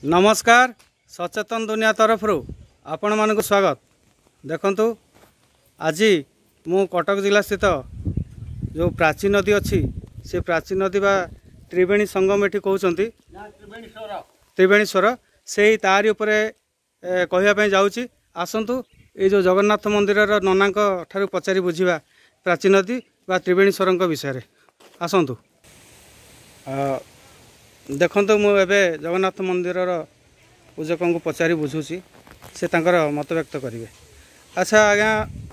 नमस्कार सचेतन दुनिया तरफ आपण मानक स्वागत। देखंतु आज मु कटक जिला स्थित जो प्राचीन नदी अच्छी से प्राचीन नदी बा त्रिवेणी संगम एठी कहउचंती त्रिवेणीश्वर से तारी उपरे कहवाई जाऊँगी। आसतु ये जो जगन्नाथ मंदिर नना ठारू पचारि बुझा प्राचीन नदी बा त्रिवेणीश्वर विषय आसतु। देखो मुझे जगन्नाथ मंदिर पूजक को पचारि बुझुची से मत व्यक्त करेंगे। अच्छा आज्ञा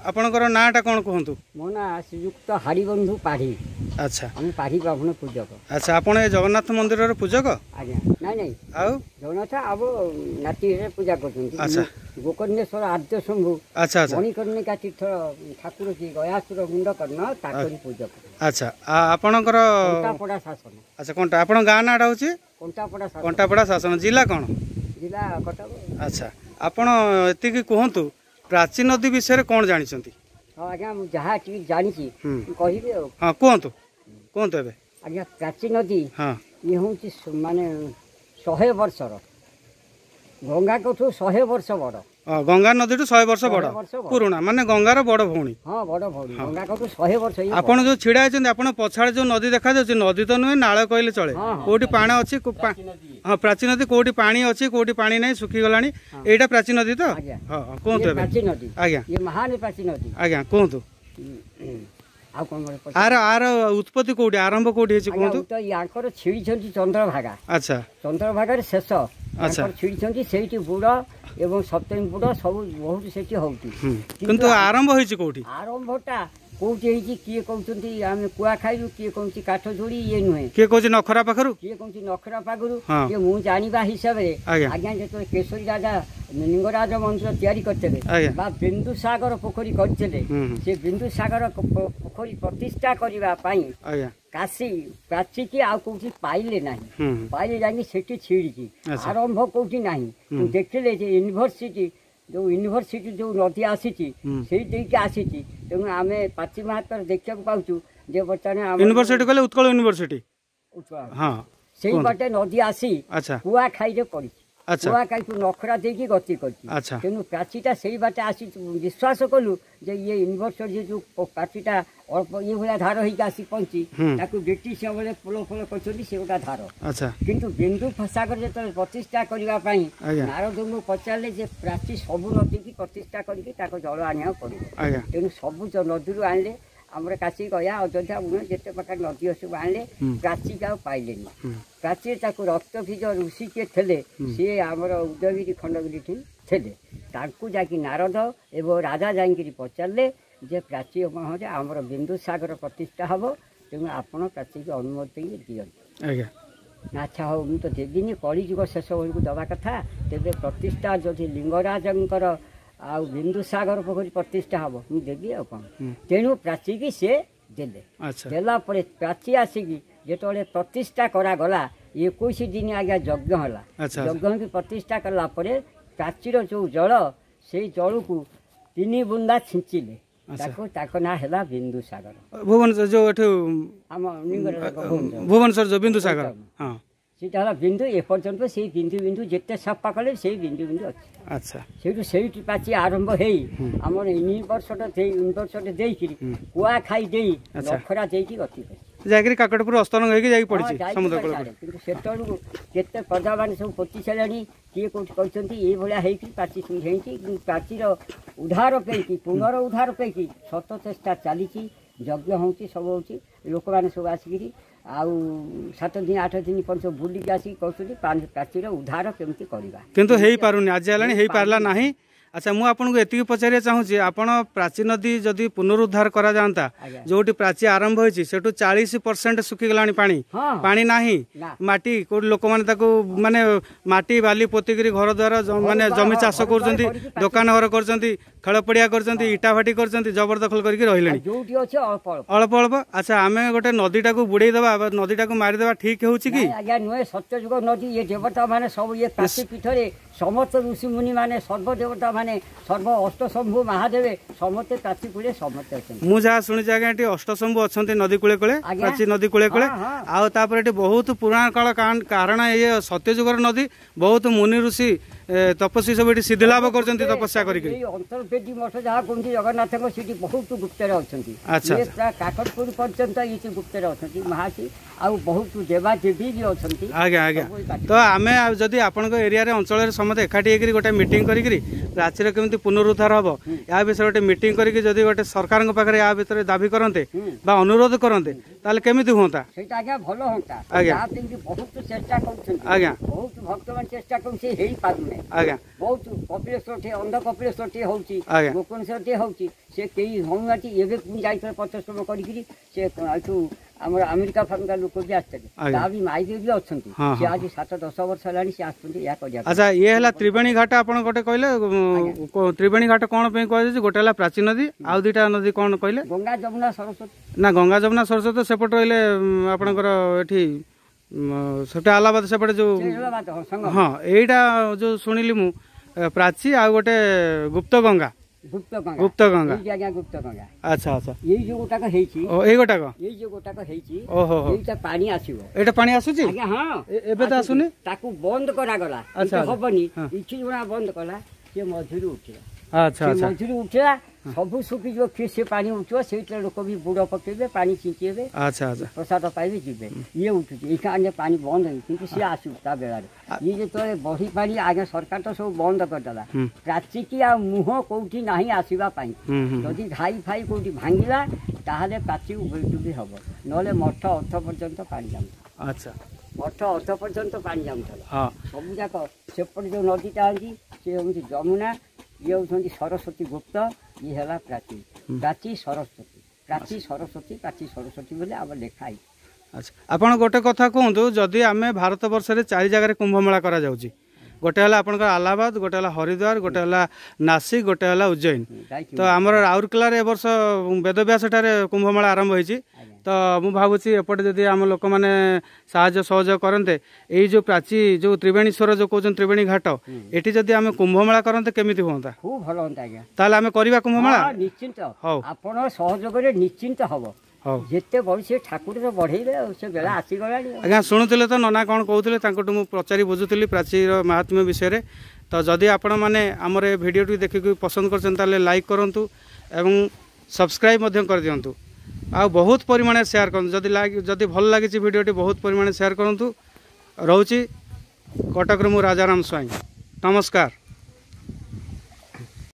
आपणकर नाटा कौन कहतु? मो ना श्रीयुक्त हरिबंधु पाढ़ी। अच्छा हम पाढ़ी बाभन पूजक। अच्छा आपण जगन्नाथ मंदिर पूजक? आज्ञा नहीं नहीं आउ जगन्नाथ अब नाती पूजा करछन्ती। अच्छा गोकर्णेश्वर आद्य शंभु। अच्छा अच्छा मणिकर्णिका तीर्थ ठाकुर जी गयासुर गुंड कर्ण ताकरी पूजक। अच्छा आपणकर कंटापड़ा शासन। अच्छा कंटा आपण गाँ नाटा होची कंटापड़ा शासन। कंटापड़ा शासन जिला कौन? जिला कटक। अच्छा आपण एतिकी कहतु प्राचीन नदी विषय कौन जानिछंती? हाँ आज्ञा जहाँ टी जानी कहबी। हाँ कहतु कहतु एबे। आज्ञा प्राचीन नदी हाँ ये हूँ माने 100 वर्षर गंगा कठू 100 वर्ष बड़। गंगा नदी 100 वर्ष बड़ पुराणा माने गंगार बड़ भौणी। हाँ बड़ भौणी गंगा कठू 100 वर्ष। आपण जो छिड़ा होती आपण पछाड़ जो नदी देखा जाउछि नदी तो नुहे नाଳ कहले चले। कोठी पाणी अछि हाँ प्राचीन नदी कोठी पानी अछि कोठी पानी नहीं सुखी गलानी एटा प्राचीन नदी तो। हां कोंतो प्राचीन नदी आज्ञा ये महान प्राचीन नदी आज्ञा कोंतो आर उत्पत्ति कोठी आरंभ कोठी अछि कोंतो? तो याकर छिड़ी छंती चंद्रभागा। अच्छा चंद्रभागा शेष अच्छा छिड़ी छंती सेठी बुड़ एवं सप्तमी बुड़ सब बहुत सेठी होउती। किंतु आरंभ होइछि कोठी? आरंभटा कोठी होइछि किए कहउचंती आमे कुआ खाइलु किए कहउछि काठ जोड़ी ये नुहे किए कहउछि नखरा पाखरु किए कहउछि नखरा पाखरु ये मु जानिबा हिसाब रे आज्ञा जेतो केशरी राजा लिंगराज मंदिर तैयारी करते बा बिंदु सागर पोखरी करते से बिंदु सागर पोखरी प्रतिष्ठा करबा पई काशी प्राची की आ कोठी पाइले नाही पाइले जानी सेठी छिड़ी आरंभ कोठी नाही देखले जे यूनिवर्सिटी जो नदी आसी तेणु आम पाची महातर देखा पाचु जे बर्तमान यूनिवर्सिटी कहले उत्कल यूनिवर्सिटी हाँ से बाटे नदी आसी कुआ खाई पड़ी कुआ खाई नखरा देकी गति कर तेणु प्राचीटा से बाटे आसी विश्वास कलु जे ये यूनिवर्सिटी जो प्राचीटा अल्प ये भाया धार होगी आसी पहुंची ताकू ब्रिटिश बेले पोल फोल कर धार। अच्छा किंतु बिंदु सागर जो प्रतिष्ठा करने नारद को पचारे जे प्राची सबू नदी की प्रतिष्ठा करके जल आना पड़े तेणु सबू नदी आनले आमर काशी गया अयोध्या जिते प्रकार नदी सब आनले प्राची का पाइले प्राची रक्त बीज ऋषि किए थे सी आमर उदयगिरी खंडगिरी थे जाकि नारद एवं राजा जाकि पचारे जे प्राची आमर बिंदु सागर प्रतिष्ठा हम तेणु आपण प्राची की अनुमति दियंतु। अच्छा हो मुझे देवी कलिजुग शेष बेलू दवा कथा तेरे प्रतिष्ठा जदि लिंगराजंकर आ बिंदु सागर पोखरी प्रतिष्ठा हम मुझे देवी आ तेणु प्राची की सी देले देला प्राची आसिकी जो प्रतिष्ठा करागला 21 दिन आज्ञा यज्ञ है यज्ञ की प्रतिष्ठा कलापर प्राचीर जो जल से जल को 3 बुंदा छिंचिले ना है बिंदु सागर भुवनेश्वर जो भुवनेश्वर जो बिंदु सागर हाँ सीटा बिंदु एपर्यंत से बिंदु बिंदु जिते सफा कले से बिंदु बिंदु अच्छे। अच्छा से पाची आरंभ हो यूनिवर्सिटी देकी कुआ खाई दे नखरा देकी गति जाकि काकटपुर अस्तरंग होगी जाई पड़ी समुद्र कूल सेतु केते प्रजा मान सब पोती सारे किए कौट कहते ये भाया प्राची होती प्राचीर उद्धार पैकी पुनरुद्धार पैकी सत चेष्टा चली यज्ञ हो सब हो लोक मैंने सब आसिक आउ 7 दिन 8 दिन पर बुलिक आसिक कहते प्राचीर उद्धार केमती करवा किंतु हेई पारुनी आज हेलानी हेई पारला नाही। अच्छा मुझे आपको एति पचारे चाहूँगी आपण प्राचीन नदी जदि पुनरुद्धार करा जाता जो प्राची आरंभ होती से 40% सुखीगला पानी नाही माटी को लोक माने माटी बाली पोतिक घर द्वारा माने जमी चाष कर दुकान घर कर खेल पड़िया कर इटा भाटी कर जबरदखल करके रही अल्प अल्प। अच्छा आम गोटे नदीटा को बुड़े देवा नदीटा को मारिदेवा ठीक हो नुहे सत्यजुग नदी ये देवता माने सब ये काशी पीठ समस्त ऋषि मुनि माने सर्वदेवता माने सर्व अष्टशंभु महादेव समस्ते प्राची कूले समस्ते अच्छे मुझे शुणी आज्ञा अष्टशंभु अच्छा नदी कूले कूले प्राची नदी कूले कूले आउे बहुत पुराण काल कारण ये सत्यजुगर नदी बहुत मुनि ऋषि तपस्वी सब ये सिद्धि लाभ कर तपस्या अंतर्वेदी मठ जहाँ कहते जगन्नाथ बहुत गुप्तर अच्छा काकटपुर पर्यंत ये गुप्तर अच्छा महासी आउ बहुत देवादेवी भी अच्छा आज्ञा आज्ञा। तो आम जदि आपण एरिया अंचल समस्त एकाठी गोटे मीटिंग करी प्राचीर केमी पुनरुद्धार हम या विषय गोटे मीटिंग करी जदि गोटे सरकार पाखे या भितर दाबी करते अनुरोध करते ताले केमिति होता आज्ञा भल होता आज्ञा बहुत चेष्टा कर आज्ञा बहुत भक्त मान चेष्टा कर आज्ञा बहुत कपिलेश्वर अंध कपिलेश्वर होती गोकर्णेश्वर टे होती से कई होती एवं जाइए पचश्रम कर अमेरिका फामेरिका लोक भी आसते माइदेव भी अच्छा आज 7-10 वर्ष है। अच्छा ये है त्रिवेणी घाट आप गोटे कहले त्रिवेणी घाट कौन कह गोटे है प्राची नदी आउ दुईटा नदी कौन कहले गंगा जमुना सरस्वती ना गंगा जमुना सरस्वती सेपट रही आपणकर ये आलाबाद सेपटे जो हाँ यहीटा जो शुणिली मु प्राची आ गोटे गुप्त गंगा गुप्त गंगा गुप्त गंगा अच्छा अच्छा ये जो गोटाक हेची ओ ए गोटाक ये जो गोटाक हेची ओहो एटा पानी आसीबो एटा पानी आसुची आज्ञा हां एबे त आसुनी ताकू बंद करा गला अच्छा होबनी इछि जोना बंद कला से मझुरी उठिला अच्छा अच्छा मझुरी उठिला सबु सुखी जो फिर से पानी उठो से लोक भी बुड़ पकेबे पानी छिंचेबे अच्छा अच्छा प्रसाद पाइबे जीवे ये उठुची एका आने पानी बंद है किंतु से आसु ता बेला ये जे तो बही पानी आगे सरकार तो सब बंद कर दला प्राची की आ मुह कोठी नाही आसीबा पाई जदी घाई फाई कोठी भांगिला ताहाले प्राची उबेटु भी हबो नले मठ अर्थ पर्यंत पानी जाम अच्छा मठ अर्थ पर्यंत पानी जाम हां सब जाक सेपट जो नदीटा आंजी से होंती जमुना ये होंती सरस्वती गुप्त ये है प्राची प्राची सरस्वती प्राची सरस्वती प्राची सरस्वती बोले आम लेखा है। अच्छा आपन गोटे कथा कहतु जदि आम भारत वर्ष में 4 जगह कुंभमेला करा जाउची गोटे है आपन आलाहाबाद गोटे है हरिद्वार गोटे है नासिक गोटे है उज्जैन तो आमर राउरकेला ए वर्ष वेदव्यास कुंभमेला आरंभ होती तो मु भावुची एपटे जदि आम लोक मैंने साहाय्य सहयोग करते यही जो प्राची जो त्रिवेणीश्वर जो कहते त्रिवेणी घाट एटी जदि आम कुंभमेला करते केमिति होता खूब भल होता आज्ञा ताले आम करबा कुंभमेला निश्चिंत आपण सहयोग निश्चिंत हम जिते बड़ी से ठाकुर तो बढ़ेबे से बेला आसीगला आज्ञा शुणुले तो नना कौन कहते मुझे पचारि बुझुली प्राचीर महात्म्य विषय तो जदि आपण मैंने आमर ए भिडियोटी देखिक पसंद कर लाइक करूँ एवं सब्सक्राइब कर दिंतु आ बहुत परिमाण शेयर कर जदि भल लगी भिडियोटी बहुत परिमाण शेयर करूँ रोची कटक मु राजाराम स्वाई नमस्कार।